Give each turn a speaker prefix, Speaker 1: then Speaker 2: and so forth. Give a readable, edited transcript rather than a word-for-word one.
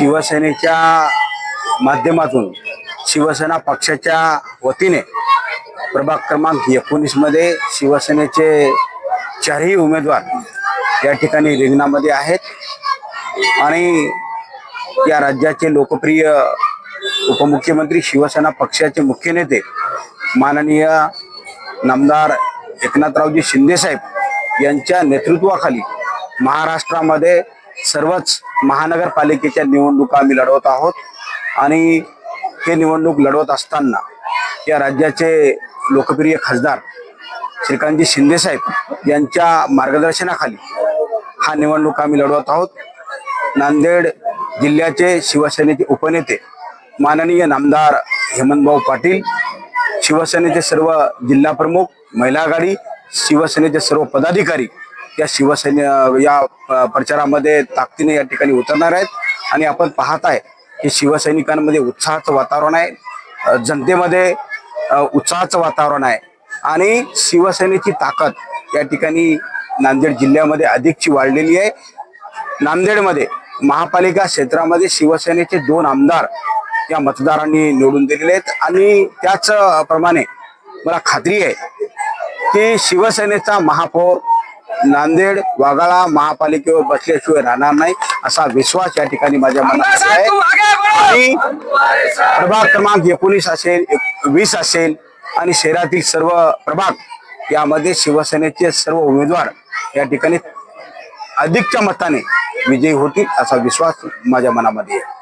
Speaker 1: शिवसेनेच्या माध्यमातून शिवसेना पक्षाच्या वतीने प्रभाग क्रमांक 19 मध्ये शिवसेनेचे चारही उमेदवार या ठिकाणी रिंगणामध्ये आहेत आणि या राज्याचे लोकप्रिय उपमुख्यमंत्री शिवसेना पक्षाचे मुख्य नेते माननीय नामदार एकनाथरावजी शिंदे साहेब यांच्या नेतृत्वाखाली महाराष्ट्रामध्ये सर्वच महानगरपालिकेच्या निवडणुका आम्ही लढवत आहोत आणि हे निवडणूक लढवत असताना या राज्याचे लोकप्रिय खासदार श्रीकांतजी शिंदे साहेब यांच्या मार्गदर्शनाखाली हा निवडणूक आम्ही लढवत आहोत। नांदेड जिल्ह्याचे शिवसेनेचे उपनेते माननीय नामदार हेमंतभाऊ पाटील, शिवसेनेचे सर्व जिल्हा प्रमुख, महिला आघाडी, शिवसेनेचे सर्व पदाधिकारी या प्रचारामध्ये ताकदीने या ठिकाणी उतरणार आहेत आणि आपण पाहताय की शिवसैनिकांमध्ये उत्साहाचं वातावरण आहे, जनतेमध्ये उत्साहाचं वातावरण आहे आणि शिवसेनेची ताकद या ठिकाणी नांदेड जिल्ह्यामध्ये अधिकची वाढलेली आहे। नांदेडमध्ये महापालिका क्षेत्रामध्ये शिवसेनेचे 2 आमदार या मतदारांनी निवडून दिलेले आहेत आणि त्याच प्रमाणे मला खात्री आहे की शिवसेनेचा महापौर नांदेड वाघाळा महापालिकेवर बसल्याशिवाय राहणार नाही असा विश्वास या ठिकाणी माझ्या मनात आहे आणि प्रभाग क्रमांक 19 असेल, 20 असेल आणि शहरातील सर्व प्रभाग यामध्ये शिवसेनेचे सर्व उमेदवार या ठिकाणी अधिकच्या मताने विजयी होतील असा विश्वास माझ्या मनामध्ये आहे।